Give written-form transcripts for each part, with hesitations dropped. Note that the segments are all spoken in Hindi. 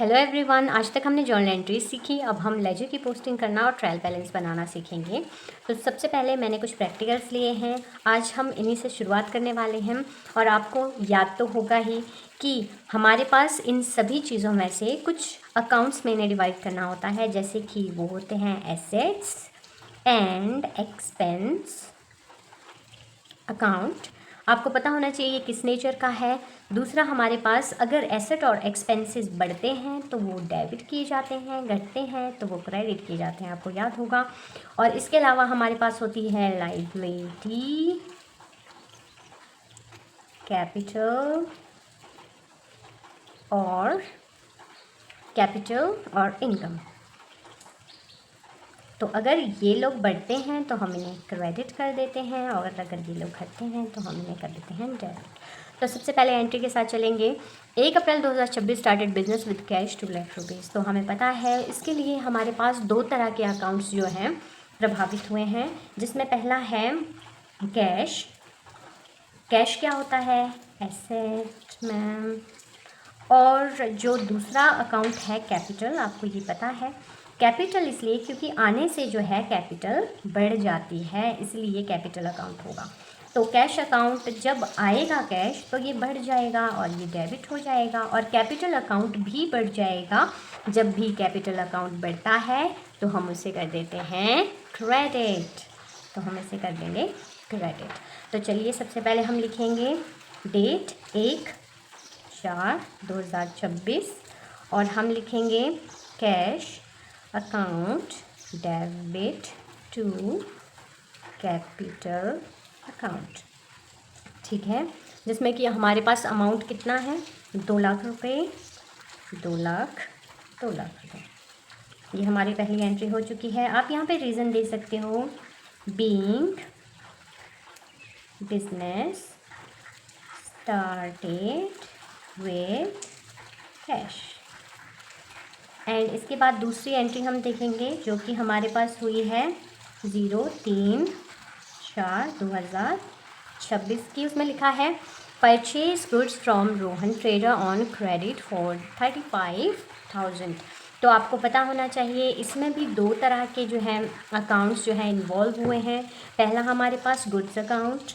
हेलो एवरीवन, आज तक हमने जर्नल एंट्रीज सीखी। अब हम लेजर की पोस्टिंग करना और ट्रायल बैलेंस बनाना सीखेंगे। तो सबसे पहले मैंने कुछ प्रैक्टिकल्स लिए हैं, आज हम इन्हीं से शुरुआत करने वाले हैं। और आपको याद तो होगा ही कि हमारे पास इन सभी चीज़ों में से कुछ अकाउंट्स में इन्हें डिवाइड करना होता है, जैसे कि वो होते हैं एसेट्स एंड एक्सपेंस अकाउंट। आपको पता होना चाहिए ये किस नेचर का है। दूसरा, हमारे पास अगर एसेट और एक्सपेंसेस बढ़ते हैं तो वो डेबिट किए जाते हैं, घटते हैं तो वो क्रेडिट किए जाते हैं, आपको याद होगा। और इसके अलावा हमारे पास होती है लायबिलिटी, कैपिटल और इनकम। तो अगर ये लोग बढ़ते हैं तो हम इन्हें क्रेडिट कर देते हैं, और अगर ये लोग घटते हैं तो हम इन्हें कर देते हैं डेबिट। तो सबसे पहले एंट्री के साथ चलेंगे। 1 अप्रैल 2026 started business with cash 2 lakh rupees. तो हमें पता है इसके लिए हमारे पास 2 तरह के अकाउंट्स जो हैं प्रभावित हुए हैं, जिसमें पहला है कैश। कैश क्या होता है? Asset ma'am. और जो दूसरा अकाउंट है कैपिटल, आपको ये पता है। कैपिटल इसलिए क्योंकि आने से जो है कैपिटल बढ़ जाती है, इसलिए ये कैपिटल अकाउंट होगा। तो कैश अकाउंट जब आएगा कैश तो ये बढ़ जाएगा और ये डेबिट हो जाएगा, और कैपिटल अकाउंट भी बढ़ जाएगा। जब भी कैपिटल अकाउंट बढ़ता है तो हम उसे कर देते हैं क्रेडिट। तो हम इसे कर देंगे क्रेडिट। तो चलिए सबसे पहले हम लिखेंगे डेट 1/4/2026 और हम लिखेंगे cash account debit to capital account. ठीक है, जिसमें कि हमारे पास अमाउंट कितना है? 2 लाख रुपए, 2 लाख, 2 लाख रुपए। ये हमारी पहली एंट्री हो चुकी है। आप यहाँ पे रीज़न दे सकते हो, being business started with cash. And इसके बाद दूसरी एंट्री हम देखेंगे जो कि हमारे पास हुई है 03/4/2026 की। उसमें लिखा है purchase goods from Rohan trader on credit for 35,000। तो आपको पता होना चाहिए इसमें भी 2 तरह के जो हैं अकाउंट्स जो हैं इन्वॉल्व हुए हैं। पहला हमारे पास गुड्स अकाउंट,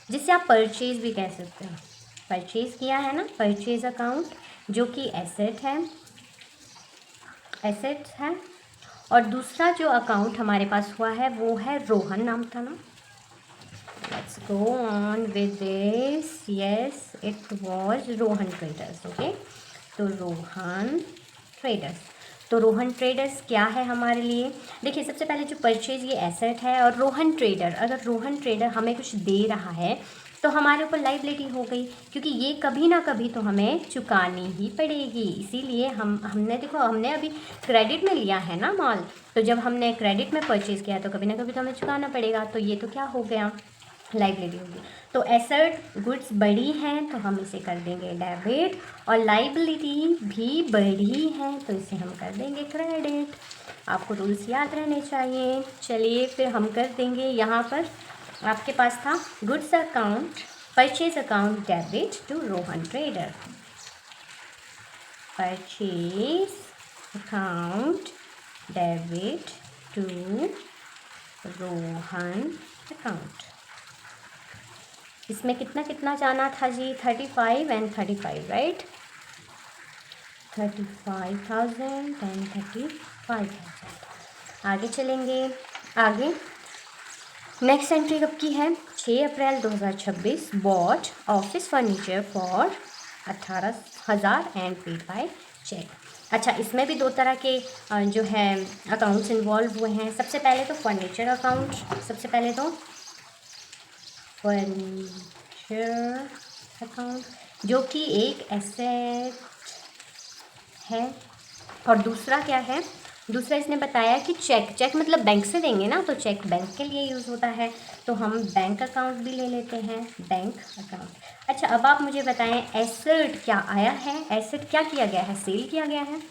जिसे आप परचेज भी कह सकते हैं। परचेज किया है ना, परचेज अकाउंट, जो कि एसेट है। और दूसरा जो अकाउंट हमारे पास हुआ है वो है रोहन, नाम था ना। Let's go on with this. Yes, it was Rohan traders. Okay, तो रोहन ट्रेडर्स क्या है हमारे लिए? देखिए, सबसे पहले जो परचेज ये एसेट है, और रोहन ट्रेडर, अगर रोहन ट्रेडर हमें कुछ दे रहा है तो हमारे ऊपर लायबिलिटी हो गई, क्योंकि ये कभी ना कभी तो हमें चुकानी ही पड़ेगी। इसीलिए हमने अभी क्रेडिट में लिया है ना माल, तो जब हमने क्रेडिट में परचेज़ किया तो कभी ना कभी तो हमें चुकाना पड़ेगा। तो ये तो क्या हो गया? लायबिलिटी होगी। तो एसेट गुड्स बढ़ी हैं तो हम इसे कर देंगे डेबिट, और लायबिलिटी भी बढ़ी है तो इसे हम कर देंगे क्रेडिट। आपको रूल्स याद रहने चाहिए। चलिए फिर हम कर देंगे। यहाँ पर आपके पास था goods account, purchase account debit to Rohan trader. Purchase account debit to Rohan account. इसमें कितना कितना जाना था जी? 35 एंड 35, राइट? 35,000 एंड 35,000। आगे चलेंगे। आगे नेक्स्ट एंट्री कब की है? 6 April 2026 bought office furniture for 18,000 and paid by cheque. अच्छा, इसमें भी 2 तरह के जो है अकाउंट्स इन्वॉल्व हुए हैं। सबसे पहले तो फर्नीचर अकाउंट, फर्नीचर अकाउंट जो कि एक एसेट है। और दूसरा क्या है? दूसरा इसने बताया कि चेक मतलब बैंक से देंगे ना, तो चेक बैंक के लिए यूज़ होता है, तो हम बैंक अकाउंट भी ले लेते हैं, बैंक अकाउंट। अच्छा, अब आप मुझे बताएं एसेट क्या आया है? एसेट क्या किया गया है? सेल किया गया है।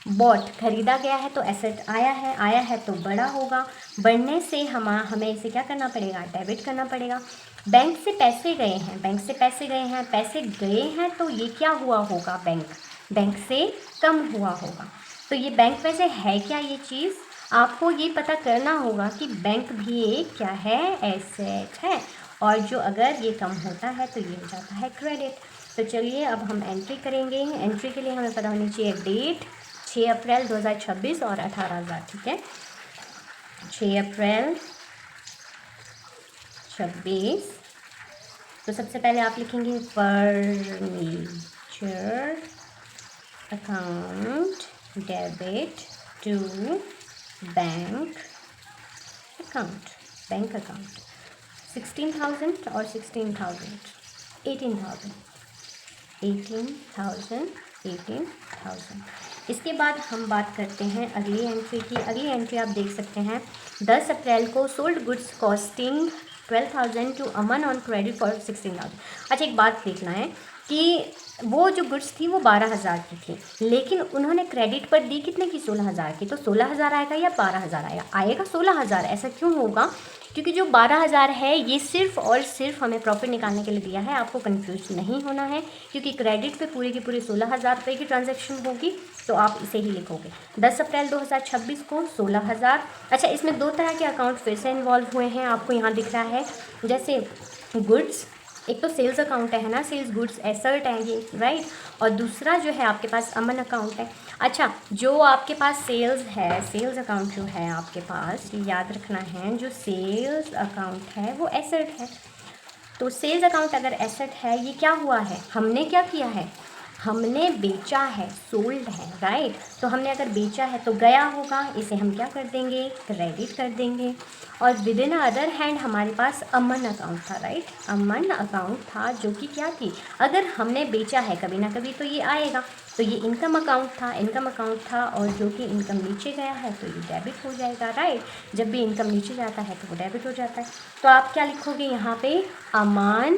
बॉट खरीदा गया है तो एसेट आया है तो बड़ा होगा। बढ़ने से हमें इसे क्या करना पड़ेगा? डेबिट करना पड़ेगा। बैंक से पैसे गए हैं, बैंक से पैसे गए हैं, पैसे गए हैं तो ये क्या हुआ होगा, बैंक से कम हुआ होगा। तो ये बैंक पैसे है क्या, ये चीज़ आपको ये पता करना होगा कि बैंक भी एक क्या है, एसेट है, और जो अगर ये कम होता है तो ये हो जाता है क्रेडिट। तो चलिए अब हम एंट्री करेंगे। एंट्री के लिए हमें पता होनी चाहिए डेट 6 अप्रैल 2026 और 18,000, ठीक है। 6 अप्रैल 26, तो सबसे पहले आप लिखेंगे furniture account debit to bank account, bank account 16,000 और 16,000 18,000 18,000। इसके बाद हम बात करते हैं अगली एंट्री की। अगली एंट्री आप देख सकते हैं 10 अप्रैल को sold goods costing 12,000 to Aman on credit for 16,000। अच्छा, एक बात देखना है कि वो जो गुड्स थी वो 12,000 की थी, लेकिन उन्होंने क्रेडिट पर दी कितने की, 16,000 की। तो 16,000 आएगा या 12,000 आएगा, आएगा 16,000। ऐसा क्यों होगा, क्योंकि जो 12,000 है ये सिर्फ और सिर्फ हमें प्रॉफिट निकालने के लिए दिया है। आपको कंफ्यूज नहीं होना है, क्योंकि क्रेडिट पे पूरी की पूरी 16,000 रुपये की ट्रांजैक्शन होगी, तो आप इसे ही लिखोगे 10 अप्रैल 2026 को 16,000। अच्छा, इसमें दो तरह के अकाउंट फिर से इन्वॉल्व हुए हैं, आपको यहाँ दिख रहा है। जैसे गुड्स, एक तो सेल्स अकाउंट है ना, सेल्स गुड्स एसेट है ये, राइट, और दूसरा जो है आपके पास अमन अकाउंट है। अच्छा, जो आपके पास सेल्स है, सेल्स अकाउंट जो है आपके पास, ये याद रखना है, जो सेल्स अकाउंट है वो एसेट है। तो सेल्स अकाउंट अगर एसेट है, ये क्या हुआ है, हमने क्या किया है, हमने बेचा है, सोल्ड है, राइट। तो हमने अगर बेचा है तो गया होगा, इसे हम क्या कर देंगे, क्रेडिट कर देंगे। और विद इन अदर हैंड हमारे पास अमन अकाउंट था, राइट, अमन अकाउंट था, जो कि क्या थी, अगर हमने बेचा है कभी ना कभी तो ये आएगा। तो ये इनकम अकाउंट था, इनकम अकाउंट था, और जो कि इनकम नीचे गया है तो ये डेबिट हो जाएगा, राइट। जब भी इनकम नीचे जाता है तो वो डेबिट हो जाता है। तो आप क्या लिखोगे यहाँ पे, अमन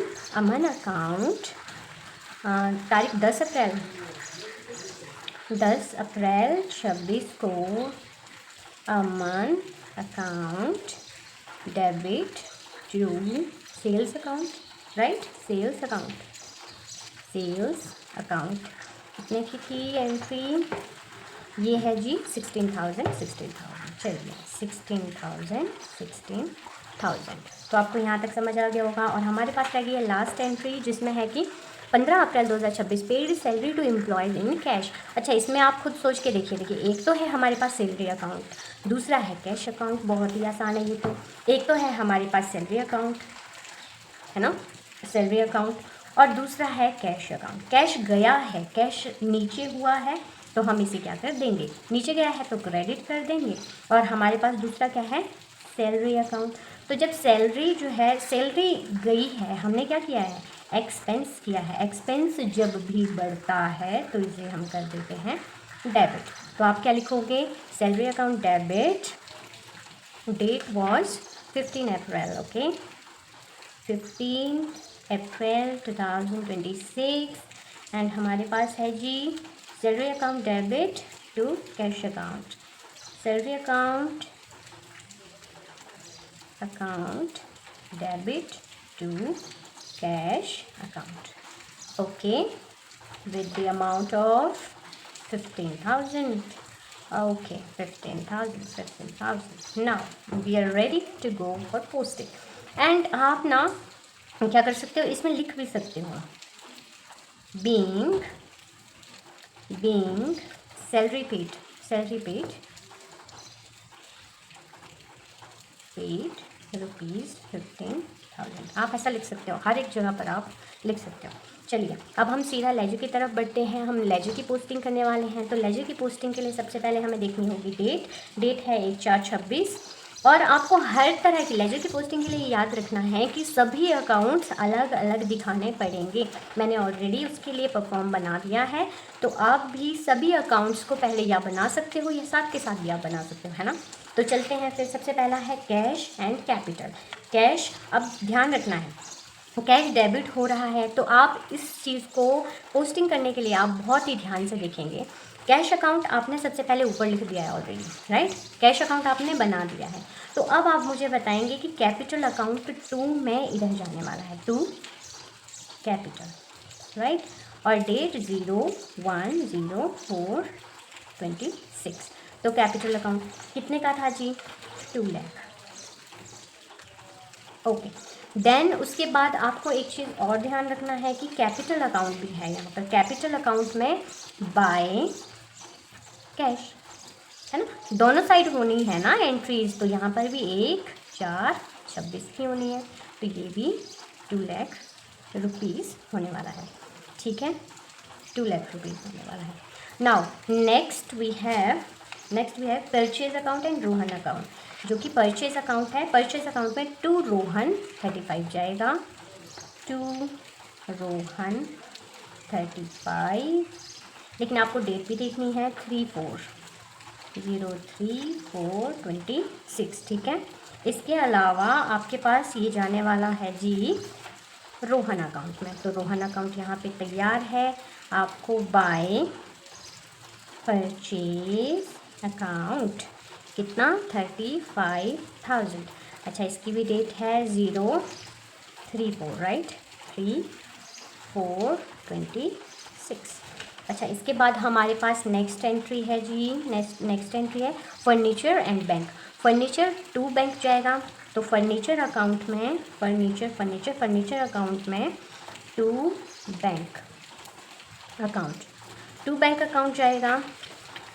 अकाउंट, तारीख 10 अप्रैल 26 को Aman account debit to sales account, right, sales account कितने की थी एंट्री, ये है जी 16,000। चलिए 16,000। तो आपको यहाँ तक समझ आ गया होगा। और हमारे पास रह गई है लास्ट एंट्री, जिसमें है कि 15 April 2026 paid salary to employees in cash. अच्छा, इसमें आप खुद सोच के देखिए, एक तो है हमारे पास सैलरी अकाउंट, दूसरा है कैश अकाउंट, बहुत ही आसान है ये तो। एक तो है हमारे पास सैलरी अकाउंट, है ना, सैलरी अकाउंट, और दूसरा है कैश अकाउंट। कैश गया है, कैश नीचे हुआ है, तो हम इसे क्या कर देंगे, नीचे गया है तो क्रेडिट कर देंगे। और हमारे पास दूसरा क्या है, सैलरी अकाउंट। तो जब सैलरी जो है, सैलरी गई है, हमने क्या किया है, एक्सपेंस किया है। एक्सपेंस जब भी बढ़ता है तो इसे हम कर देते हैं डेबिट। तो आप क्या लिखोगे, salary account debit, date was 15 April, okay, 15 April 2026। And हमारे पास है जी salary account debit to cash account, salary account debit to cash account, okay, with the amount of 15,000. Okay, 15,000. Now we are ready to go for posting. And आप ना क्या कर सकते हो, इसमें लिख भी सकते हो, being salary paid रुपीज़ 15,000। आप ऐसा लिख सकते हो, हर एक जगह पर आप लिख सकते हो। चलिए अब हम सीधा लेजर की तरफ बढ़ते हैं। हम लेजर की पोस्टिंग करने वाले हैं। तो लेजर की पोस्टिंग के लिए सबसे पहले हमें देखनी होगी डेट है 1/4/26। और आपको हर तरह की लेजर की पोस्टिंग के लिए याद रखना है कि सभी अकाउंट्स अलग अलग दिखाने पड़ेंगे। मैंने ऑलरेडी उसके लिए परफॉर्म बना दिया है, तो आप भी सभी अकाउंट्स को पहले या बना सकते हो या साथ के साथ भी आप बना सकते हो, है ना। तो चलते हैं फिर। सबसे पहला है कैश एंड कैपिटल। कैश, अब ध्यान रखना है, कैश डेबिट हो रहा है, तो आप इस चीज़ को पोस्टिंग करने के लिए आप बहुत ही ध्यान से देखेंगे कैश अकाउंट आपने सबसे पहले ऊपर लिख दिया है ऑलरेडी, राइट। कैश अकाउंट आपने बना दिया है। तो अब आप मुझे बताएंगे कि कैपिटल अकाउंट 2 में इधर जाने वाला है, 2 कैपिटल, राइट। और डेट 01/04/26। तो कैपिटल अकाउंट कितने का था जी? 2 लाख। ओके, देन उसके बाद आपको एक चीज़ और ध्यान रखना है कि कैपिटल अकाउंट भी है यहाँ पर। कैपिटल अकाउंट में बाय कैश, है ना, दोनों साइड होनी है ना एंट्रीज। तो यहाँ पर भी 1/4/26 की होनी है। तो ये भी 2 लाख रुपीज़ होने वाला है, ठीक है, 2 लाख रुपीज़ होने वाला है। Now next we have purchase account and Rohan account, जो कि परचेज अकाउंट है। परचेज अकाउंट में 2 रोहन 35 जाएगा, 2 रोहन 35, लेकिन आपको डेट भी देखनी है 3/4/03/4/26, ठीक है। इसके अलावा आपके पास ये जाने वाला है जी रोहन अकाउंट में। तो रोहन अकाउंट यहाँ पे तैयार है। आपको बाय परचेज अकाउंट कितना? 35,000। अच्छा, इसकी भी डेट है 0/3/4, राइट, 3/4/26। अच्छा, इसके बाद हमारे पास नेक्स्ट एंट्री है जी, नेक्स्ट एंट्री है furniture and bank. Furniture 2 bank जाएगा। तो फर्नीचर अकाउंट में फर्नीचर अकाउंट में 2 बैंक अकाउंट जाएगा।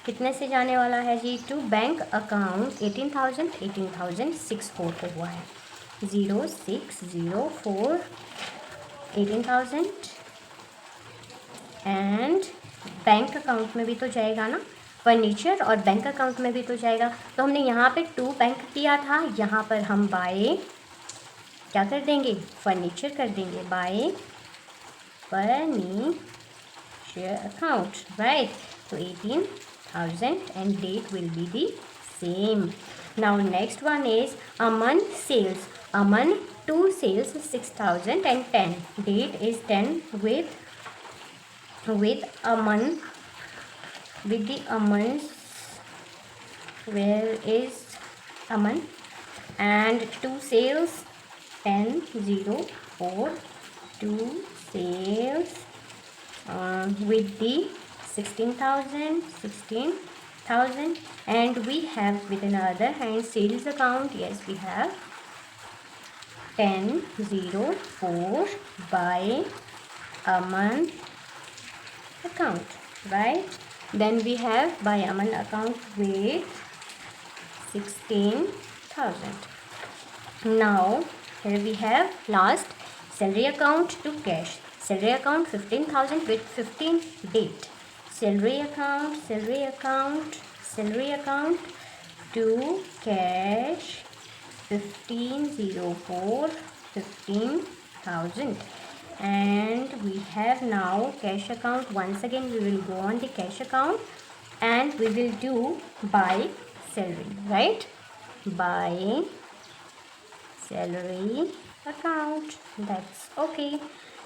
कितने से जाने वाला है जी? 2 बैंक अकाउंट 18,000 को हुआ है, 0604 18,000। एंड बैंक अकाउंट में भी तो जाएगा ना, फर्नीचर और बैंक अकाउंट में भी तो जाएगा। तो हमने यहाँ पे 2 बैंक किया था, यहाँ पर हम बाय क्या कर देंगे? फर्नीचर कर देंगे, बाय फर्नीचर अकाउंट, राइट। तो 18,000 and date will be the same. Now next one is Aman sales. Aman 2 sales 6,010. Date is 10 with Aman, with the Amans. Where is Aman? And 2 sales 10/04. 2 sales with the 16,000, and we have with another hand sales account. Yes, we have 10/04 by Aman account, right. Then we have by Aman account with 16,000. Now here we have last salary account to cash. Salary account 15,000 with 15 date. Salary account to cash 15/04 15,000. And we have now cash account. Once again we will go on the cash account and we will do by salary, right, by salary account, that's okay.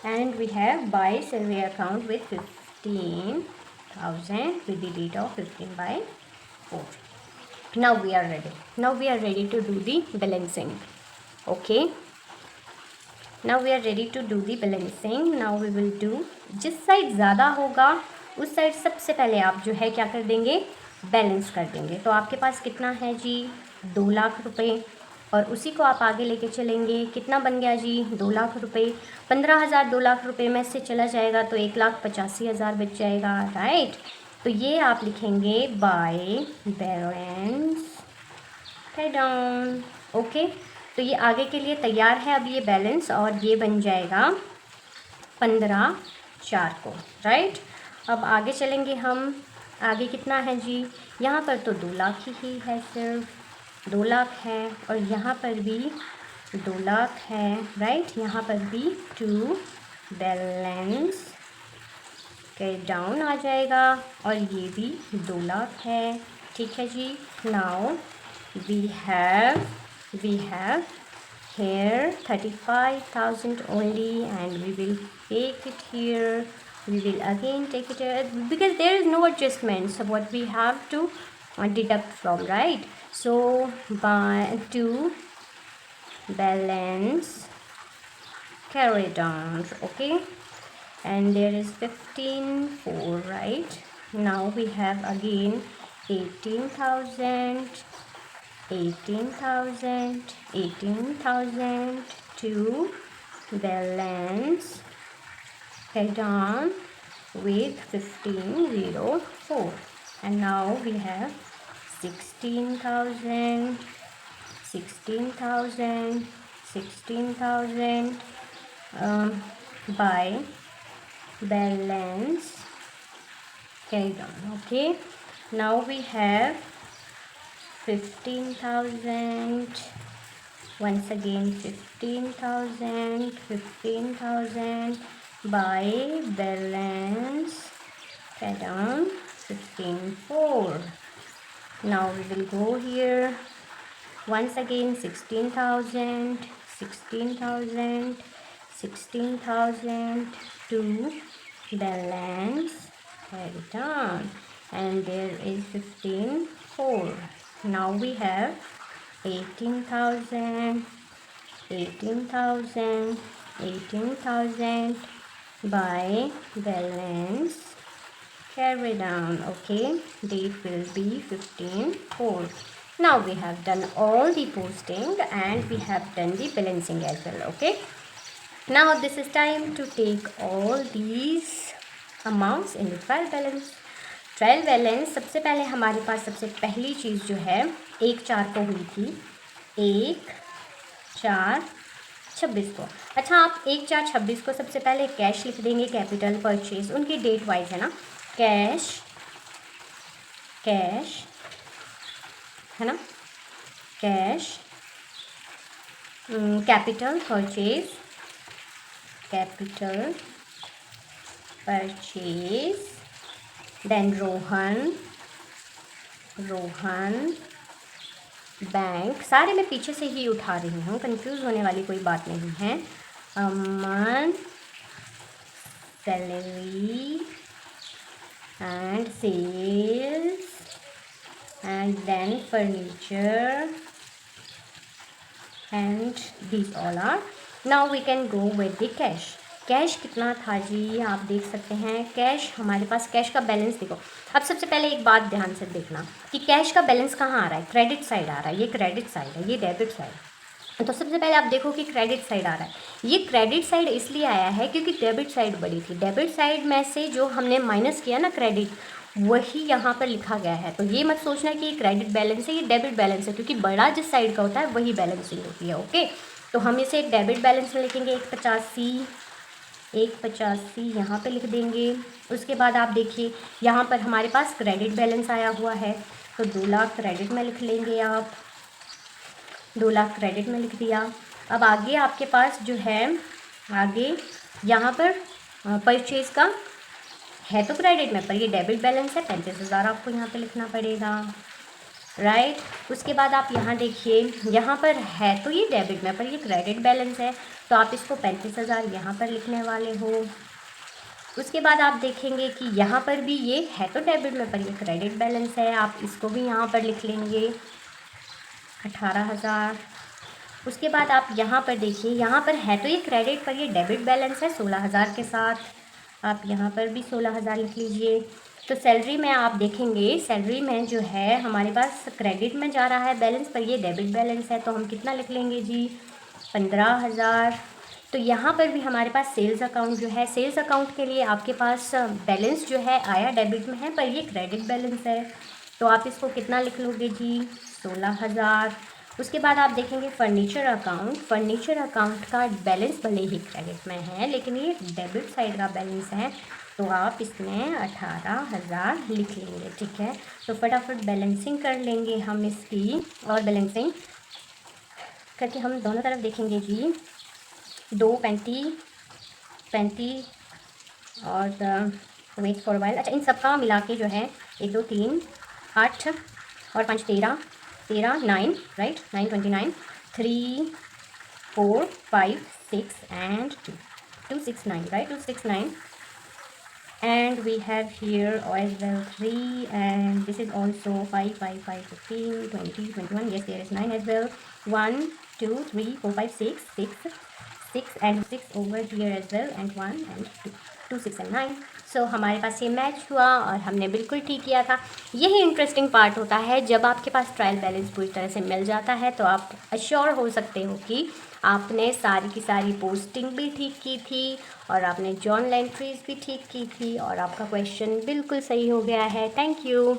And we have by salary account with 15,000 with the date of 15/4. Now we are ready to do the balancing. Okay, now we are ready to do the balancing. Now we will do, जिस साइड ज़्यादा होगा उस साइड सबसे पहले आप जो है क्या कर देंगे? बैलेंस कर देंगे। तो आपके पास कितना है जी? 2 लाख रुपए, और उसी को आप आगे लेके चलेंगे। कितना बन गया जी? 2 लाख रुपए। 15,000 2 लाख रुपए में से चला जाएगा तो 1,85,000 बच जाएगा, राइट। तो ये आप लिखेंगे बाय बैलेंस डाउन। ओके, तो ये आगे के लिए तैयार है अब ये बैलेंस, और ये बन जाएगा 15/4 को, राइट। अब आगे चलेंगे हम। आगे कितना है जी? यहाँ पर तो 2 लाख ही है, सिर्फ 2 लाख है, और यहाँ पर भी 2 लाख है, राइट। यहाँ पर भी 2 बैलेंस के डाउन आ जाएगा, और ये भी 2 लाख है, ठीक है जी। Now we have here 35,000 only, and we will take it here we will again take it because there is no adjustment, so what we have to deduct from, right? So by to balance carried on, okay, and there is 15,400, right? Now we have again 18,000 to balance carried on with 1504, and now we have 16,000 by balance carried on, okay. Now we have 15,000, once again 15,000 by balance carried on 15,400. now we will go here once again 16,000 to balance carried on, and there is 15,400. now we have 18,000 by balance carried on, okay. Date will be 15,400. now we have done all the posting and we have done the balancing as well, okay. now this is time to take all these amounts in the trial balance. Trial balance सबसे पहले हमारे पास सबसे पहली चीज़ जो है 1/4 को हुई थी, 1/4/26 को। अच्छा, आप 1/4/26 को सबसे पहले कैश लिख देंगे, कैपिटल परचेज, उनकी डेट वाइज है ना, कैश है ना, cash capital purchase then Rohan bank, सारे मैं पीछे से ही उठा रही हूँ, कंफ्यूज होने वाली कोई बात नहीं है। Aman salary and sales and then furniture and these all are. now we can go with the cash. Cash कितना था जी, आप देख सकते हैं कैश, हमारे पास कैश का बैलेंस देखो। अब सबसे पहले एक बात ध्यान से देखना कि कैश का बैलेंस कहाँ आ रहा है, क्रेडिट साइड आ रहा है, ये क्रेडिट साइड है, ये डेबिट साइड। तो सबसे पहले आप देखो कि क्रेडिट साइड आ रहा है। ये क्रेडिट साइड इसलिए आया है क्योंकि डेबिट साइड बड़ी थी, डेबिट साइड में से जो हमने माइनस किया ना क्रेडिट, वही यहाँ पर लिखा गया है। तो ये मत सोचना कि ये क्रेडिट बैलेंस है, ये डेबिट बैलेंस है, क्योंकि बड़ा जिस साइड का होता है वही बैलेंसिंग होती है, ओके। तो हम इसे एक डेबिट बैलेंस में लिखेंगे, 185 यहाँ पे लिख देंगे। उसके बाद आप देखिए यहाँ पर हमारे पास क्रेडिट बैलेंस आया हुआ है, तो 2 लाख क्रेडिट में लिख लेंगे आप, 2 लाख क्रेडिट में लिख दिया। अब आगे आपके पास जो है, आगे यहाँ पर परचेज़ का है तो क्रेडिट में, पर ये डेबिट बैलेंस है, 35,000 आपको यहाँ पे लिखना पड़ेगा, राइट। उसके बाद आप यहाँ देखिए, यहाँ पर है तो ये डेबिट में, पर ये क्रेडिट बैलेंस है, तो आप इसको 35,000 यहाँ पर लिखने वाले हो। उसके बाद आप देखेंगे कि यहाँ पर भी ये है तो डेबिट में, पर ये क्रेडिट बैलेंस है, आप इसको भी यहाँ पर लिख लेंगे 18,000। उसके बाद आप यहाँ पर देखिए, यहाँ पर है तो ये क्रेडिट, पर ये डेबिट बैलेंस है 16,000 के साथ, आप यहाँ पर भी 16,000 लिख लीजिए। तो सैलरी में आप देखेंगे, सैलरी में जो है हमारे पास क्रेडिट में जा रहा है बैलेंस, पर ये डेबिट बैलेंस है, तो हम कितना लिख लेंगे जी, 15,000। तो यहाँ पर भी हमारे पास सेल्स अकाउंट जो है, सेल्स अकाउंट के लिए आपके पास बैलेंस जो है आया डेबिट में है, पर ये क्रेडिट बैलेंस है, तो आप इसको कितना लिख लोगे जी, 16,000। उसके बाद आप देखेंगे फर्नीचर अकाउंट का बैलेंस भले ही क्रेडिट में है, लेकिन ये डेबिट साइड का बैलेंस है, तो आप इसमें 18,000 लिख लेंगे, ठीक है। तो फटाफट बैलेंसिंग कर लेंगे हम इसकी, और बैलेंसिंग करके हम दोनों तरफ देखेंगे जी, 2 35 और वेट फॉर वाइल। अच्छा, इन सब का मिला के जो है 1 2 3 8 और 5 13 9, right, 9 29 3 4 5 6 and 2 6 9, right, 2 6 9 and we have here as well 3, and this is also 5, 5, 5, 15, 20, 21. Yes, there is 9 as well. 1, 2, 3, 4, 5, 6, 6 and 6 over here as well, and 1 and 2, 2, 6 and 9. सो हमारे पास ये मैच हुआ और हमने बिल्कुल ठीक किया था। यही इंटरेस्टिंग पार्ट होता है, जब आपके पास ट्रायल बैलेंस पूरी तरह से मिल जाता है तो आप अश्योर हो सकते हो कि आपने सारी की सारी पोस्टिंग भी ठीक की थी और आपने जर्नल एंट्रीज भी ठीक की थी और आपका क्वेश्चन बिल्कुल सही हो गया है। Thank you.